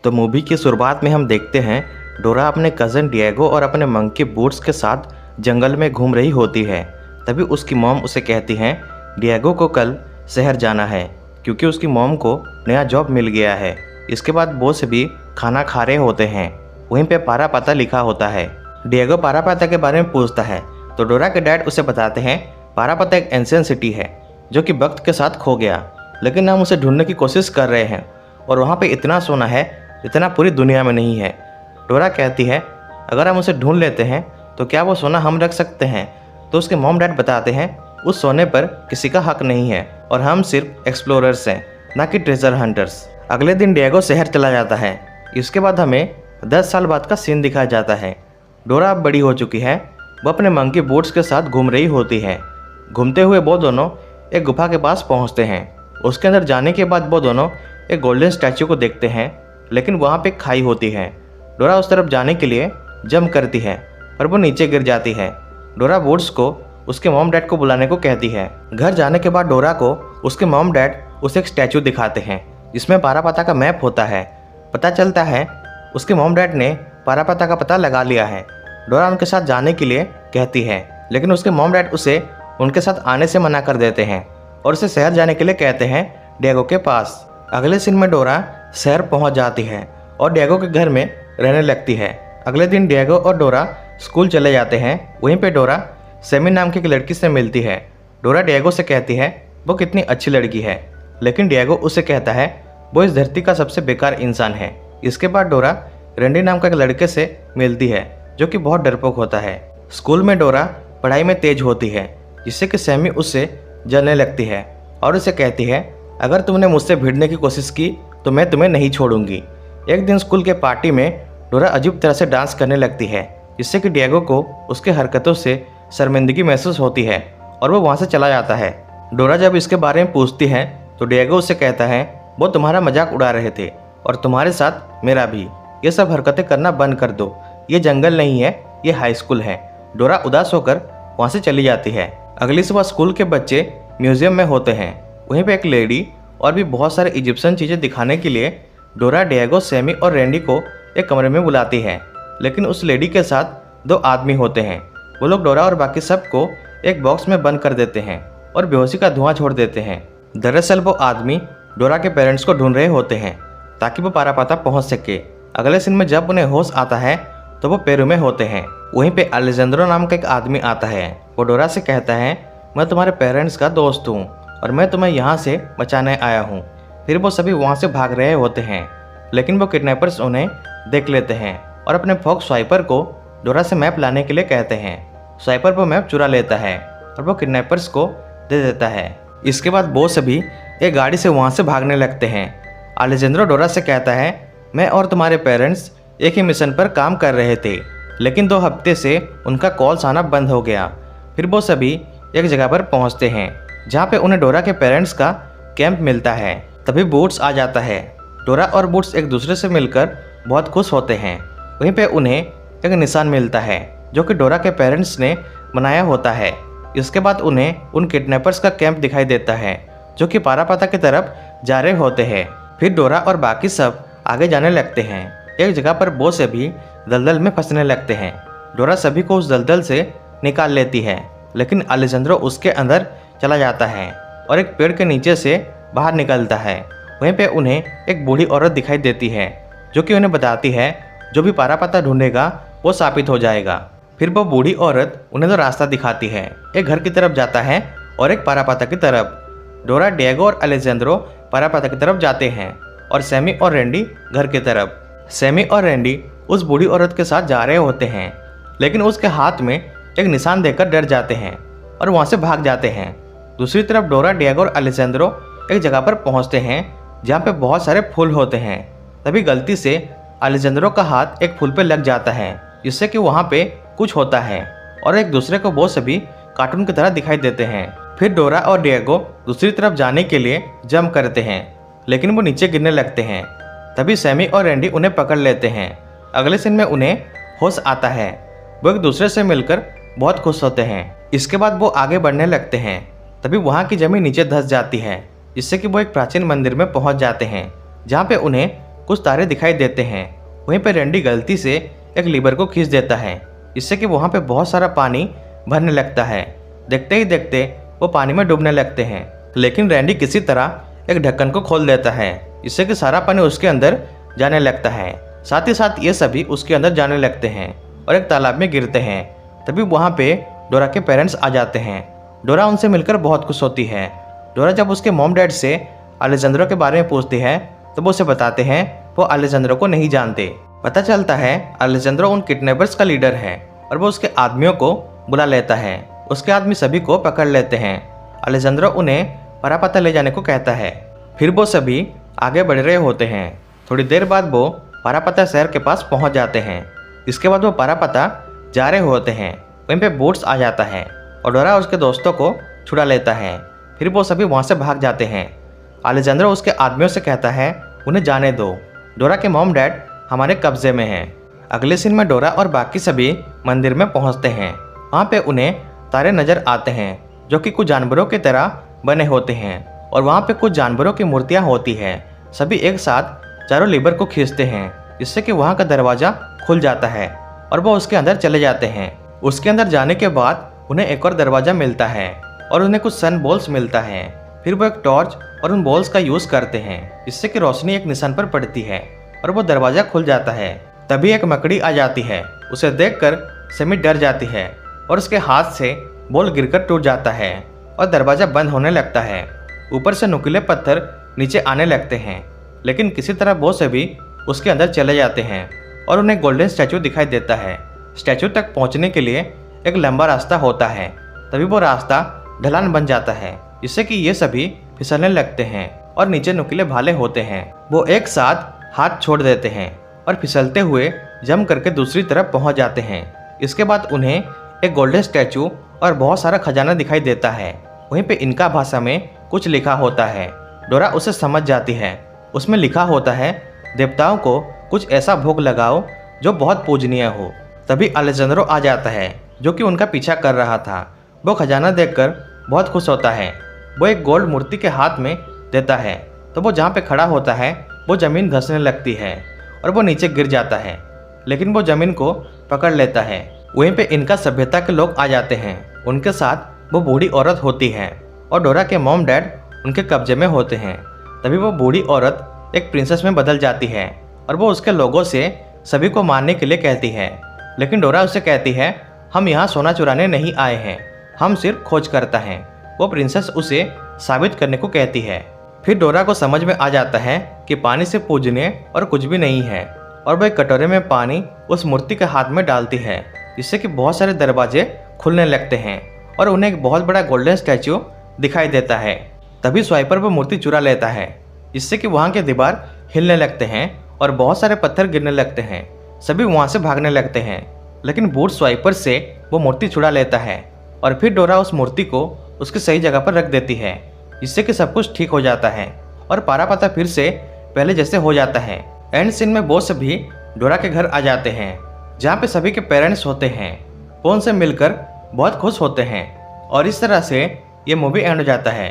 तो मूवी की शुरुआत में हम देखते हैं डोरा अपने कज़न डिएगो और अपने मंकी बूट्स के साथ जंगल में घूम रही होती है। तभी उसकी मॉम उसे कहती हैं डिएगो को कल शहर जाना है क्योंकि उसकी मॉम को नया जॉब मिल गया है। इसके बाद बॉस भी खाना खा रहे होते हैं। वहीं पे पारा पाता लिखा होता है। डिएगो पारा पाता के बारे में पूछता है तो डोरा के डैड उसे बताते हैं पारा पाता एक एंशिएंट सिटी है जो कि वक्त के साथ खो गया, लेकिन हम उसे ढूंढने की कोशिश कर रहे हैं और वहाँ पे इतना सोना है जितना पूरी दुनिया में नहीं है। डोरा कहती है अगर हम उसे ढूंढ लेते हैं तो क्या वो सोना हम रख सकते हैं? तो उसके मॉम डैड बताते हैं उस सोने पर किसी का हक नहीं है और हम सिर्फ एक्सप्लोरर्स हैं, ना कि ट्रेजर हंटर्स। अगले दिन डिएगो शहर चला जाता है। इसके बाद हमें 10 साल बाद का सीन दिखाया जाता है। डोरा अब बड़ी हो चुकी है। वो अपने मंकी बूट्स के साथ घूम रही होती है। घूमते हुए वो दोनों एक गुफा के पास पहुंचते हैं। उसके अंदर जाने के बाद वो दोनों एक गोल्डन स्टैचू को देखते हैं, लेकिन वहाँ पे खाई होती है। डोरा उस तरफ जाने के लिए जंप करती है पर वो नीचे गिर जाती है। डोरा बूट्स को उसके मॉम डैड को बुलाने को कहती है। घर जाने के बाद डोरा को उसके मॉम डैड उसे एक स्टैचू दिखाते हैं जिसमें पारा पाता का मैप होता है। पता चलता है उसके मॉम डैड ने पारा पाता का पता लगा लिया है। डोरा उनके साथ जाने के लिए कहती है, लेकिन उसके मॉम डैड उसे उनके साथ आने से मना कर देते हैं और उसे शहर जाने के लिए कहते हैं डिएगो के पास। अगले सीन में डोरा शहर पहुंच जाती है और डिएगो के घर में रहने लगती है। अगले दिन डिएगो और डोरा स्कूल चले जाते हैं। वहीं पे डोरा सेमी नाम की एक लड़की से मिलती है। डोरा डिएगो से कहती है वो कितनी अच्छी लड़की है, लेकिन डिएगो उसे कहता है वो इस धरती का सबसे बेकार इंसान है। इसके बाद डोरा रेंडी नाम का एक लड़के से मिलती है जो कि बहुत डरपोक होता है। स्कूल में डोरा पढ़ाई में तेज होती है, जिससे कि सैमी उससे जलने लगती है और उसे कहती है अगर तुमने मुझसे भिड़ने की कोशिश की तो मैं तुम्हें नहीं छोड़ूंगी। एक दिन स्कूल के पार्टी में डोरा अजीब तरह से डांस करने लगती है, जिससे कि डिएगो को उसके हरकतों से शर्मिंदगी महसूस होती है और वो वहाँ से चला जाता है। डोरा जब इसके बारे में पूछती है तो डिएगो उससे कहता है वो तुम्हारा मजाक उड़ा रहे थे और तुम्हारे साथ मेरा भी। ये सब हरकतें करना बंद कर दो, ये जंगल नहीं है, ये हाई स्कूल है। डोरा उदास होकर वहाँ से चली जाती है। अगली सुबह स्कूल के बच्चे म्यूजियम में होते हैं। वहीं पे एक लेडी और भी बहुत सारे इजिप्शियन चीज़ें दिखाने के लिए डोरा डिएगो सैमी और रैंडी को एक कमरे में बुलाती है, लेकिन उस लेडी के साथ 2 आदमी होते हैं। वो लोग डोरा और बाकी सबको एक बॉक्स में बंद कर देते हैं और बेहोशी का धुआं छोड़ देते हैं। दरअसल वो आदमी डोरा के पेरेंट्स को ढूंढ रहे होते हैं ताकि वो पारा पाता पहुंच सके। अगले सीन में जब उन्हें होश आता है तो वो पेरू में होते हैं। वहीं पे अलेजेंड्रो नाम का एक आदमी आता है। वो डोरा से कहता है मैं तुम्हारे पेरेंट्स का दोस्त हूँ और मैं तुम्हें यहाँ से बचाने आया हूँ। फिर वो सभी वहाँ से भाग रहे होते हैं, लेकिन वो किडनैपर्स उन्हें देख लेते हैं और अपने फॉक्स स्वाइपर को डोरा से मैप लाने के लिए कहते हैं। स्वाइपर वो मैप चुरा लेता है और वो किडनैपर्स को दे देता है। इसके बाद वो सभी एक गाड़ी से वहाँ से भागने लगते हैं। अलेजेंड्रो डोरा से कहता है मैं और तुम्हारे पेरेंट्स एक ही मिशन पर काम कर रहे थे, लेकिन 2 हफ्ते से उनका कॉल्स आना बंद हो गया। फिर वो सभी एक जगह पर पहुंचते हैं जहां पे उन्हें डोरा के पेरेंट्स का कैंप मिलता है। तभी बूट्स आ जाता है। डोरा और बूट्स एक दूसरे से मिलकर बहुत खुश होते हैं। वहीं पे उन्हें एक निशान मिलता है जो कि डोरा के पेरेंट्स ने बनाया होता है। इसके बाद उन्हें उन किडनैपर्स का कैंप दिखाई देता है जो कि पारा पाता की तरफ जा रहे होते हैं। फिर डोरा और बाकी सब आगे जाने लगते हैं। एक जगह पर वो सभी दलदल में फंसने लगते हैं। डोरा सभी को उस दलदल से निकाल लेती है, लेकिन अलेजेंड्रो उसके अंदर चला जाता है और एक पेड़ के नीचे से बाहर निकलता है। वहीं पे उन्हें एक बूढ़ी औरत दिखाई देती है जो कि उन्हें बताती है जो भी पारा पाता ढूंढेगा वो साबित हो जाएगा। फिर वो बूढ़ी औरत उन्हें तो रास्ता दिखाती है। एक घर की तरफ जाता है और एक पारा पाता की तरफ। डोरा डिएगो और अलेजेंड्रो पारा पाता की तरफ जाते हैं और सैमी और रैंडी घर की तरफ। सैमी और रैंडी उस बूढ़ी औरत के साथ जा रहे होते हैं, लेकिन उसके हाथ में एक निशान देखकर डर जाते हैं और वहाँ से भाग जाते हैं। दूसरी तरफ डोरा डिएगो और अलेजेंड्रो एक जगह पर पहुँचते हैं जहाँ पे बहुत सारे फूल होते हैं। तभी गलती से अलेजेंड्रो का हाथ एक फूल पे लग जाता है, जिससे कि वहाँ पे कुछ होता है और एक दूसरे को वो सभी कार्टून की तरह दिखाई देते हैं। फिर डोरा और डिएगो दूसरी तरफ जाने के लिए जंप करते हैं, लेकिन वो नीचे गिरने लगते हैं। तभी सैमी और रैंडी उन्हें पकड़ लेते हैं। अगले सीन में उन्हें होश आता है। वो एक दूसरे से मिलकर बहुत खुश होते हैं। इसके बाद वो आगे बढ़ने लगते हैं। तभी वहाँ की जमीन नीचे धंस जाती है, जिससे कि वो एक प्राचीन मंदिर में पहुँच जाते हैं, जहाँ पे उन्हें कुछ तारे दिखाई देते हैं। वहीं पे रैंडी गलती से एक लीवर को खींच देता है, इससे कि वहाँ पे बहुत सारा पानी भरने लगता है। देखते ही देखते वो पानी में डूबने लगते हैं, लेकिन रैंडी किसी तरह एक ढक्कन को खोल देता है, इससे कि सारा पानी उसके अंदर जाने लगता है। साथ ही साथ ये सभी उसके अंदर जाने लगते हैं और एक तालाब में गिरते हैं। तभी वहाँ पे डोरा के पेरेंट्स आ जाते हैं। डोरा उनसे मिलकर बहुत खुश होती है। डोरा जब उसके मॉम डैड से अलेजेंड्रो के बारे में पूछती है तो वो उसे बताते हैं वो अलेजेंड्रो को नहीं जानते। पता चलता है अलेजेंड्रो उन किडनैपर्स का लीडर है और वो उसके आदमियों को बुला लेता है। उसके आदमी सभी को पकड़ लेते हैं। अलेजेंड्रो उन्हें पारापता ले जाने को कहता है। फिर वो सभी आगे बढ़ रहे होते हैं। थोड़ी देर बाद वो पारापता शहर के पास पहुंच जाते हैं। इसके बाद वो पारापता जा रहे होते हैं। वहीं पे बोट्स आ जाता है और डोरा उसके दोस्तों को छुड़ा लेता है। फिर वो सभी वहाँ से भाग जाते हैं। अलेजेंड्रो उसके आदमियों से कहता है उन्हें जाने दो, डोरा के मॉम डैड हमारे कब्जे में हैं। अगले सीन में डोरा और बाकी सभी मंदिर में पहुँचते हैं। वहाँ पे उन्हें तारे नजर आते हैं जो कि कुछ जानवरों की तरह बने होते हैं और वहाँ पे कुछ जानवरों की मूर्तियाँ होती हैं। सभी एक साथ चारों लीवर को खींचते हैं, जिससे कि वहाँ का दरवाज़ा खुल जाता है और वो उसके अंदर चले जाते हैं। उसके अंदर जाने के बाद उन्हें एक और दरवाज़ा मिलता है और उन्हें कुछ सन बॉल्स मिलता है। फिर वो एक टॉर्च और उन बॉल्स का यूज़ करते हैं, जिससे कि रोशनी एक निशान पर पड़ती है और वो दरवाज़ा खुल जाता है। तभी एक मकड़ी आ जाती है। उसे देखकर सेमी डर जाती है और उसके हाथ से बॉल गिरकर टूट जाता है और दरवाज़ा बंद होने लगता है। ऊपर से नुकीले पत्थर नीचे आने लगते हैं, लेकिन किसी तरह वो सभी उसके अंदर चले जाते हैं और उन्हें गोल्डन स्टैचू दिखाई देता है। स्टैचू तक पहुंचने के लिए एक लंबा रास्ता होता है। तभी वो रास्ता ढलान बन जाता है, जिससे कि ये सभी फिसलने लगते हैं और नीचे नुकीले भाले होते हैं। वो एक साथ हाथ छोड़ देते हैं और फिसलते हुए जम करके दूसरी तरफ पहुंच जाते हैं। इसके बाद उन्हें एक गोल्डन स्टैचू और बहुत सारा खजाना दिखाई देता है। वहीं पे इनका भाषा में कुछ लिखा होता है। डोरा उसे समझ जाती है। उसमें लिखा होता है देवताओं को कुछ ऐसा भोग लगाओ जो बहुत पूजनीय हो। तभी अलेजेंड्रो आ जाता है, जो कि उनका पीछा कर रहा था। वो खजाना देखकर बहुत खुश होता है। वो एक गोल्ड मूर्ति के हाथ में देता है तो वो जहाँ पे खड़ा होता है वो ज़मीन धंसने लगती है और वो नीचे गिर जाता है, लेकिन वो ज़मीन को पकड़ लेता है। वहीं पे इनका सभ्यता के लोग आ जाते हैं। उनके साथ वो बूढ़ी औरत होती है और डोरा के मॉम डैड उनके कब्जे में होते हैं। तभी वो बूढ़ी औरत एक प्रिंसेस में बदल जाती है और वो उसके लोगों से सभी को मारने के लिए कहती है, लेकिन डोरा उससे कहती है हम यहाँ सोना चुराने नहीं आए हैं, हम सिर्फ खोज करता हैं। वो प्रिंसेस उसे साबित करने को कहती है। फिर डोरा को समझ में आ जाता है कि पानी से पूजने और कुछ भी नहीं है और वह एक कटोरे में पानी उस मूर्ति के हाथ में डालती है, जिससे कि बहुत सारे दरवाजे खुलने लगते हैं और उन्हें एक बहुत बड़ा गोल्डन स्टैचू दिखाई देता है। तभी स्वाइपर वो मूर्ति चुरा लेता है, जिससे कि वहाँ के दीवार हिलने लगते हैं और बहुत सारे पत्थर गिरने लगते हैं। सभी वहाँ से भागने लगते हैं, लेकिन बूट स्वाइपर से वो मूर्ति छुड़ा लेता है और फिर डोरा उस मूर्ति को उसकी सही जगह पर रख देती है, जिससे कि सब कुछ ठीक हो जाता है और पारापता फिर से पहले जैसे हो जाता है। एंड सीन में वो सभी डोरा के घर आ जाते हैं, जहाँ पे सभी के पेरेंट्स होते हैं। वो उनसे मिलकर बहुत खुश होते हैं और इस तरह से ये मूवी एंड हो जाता है।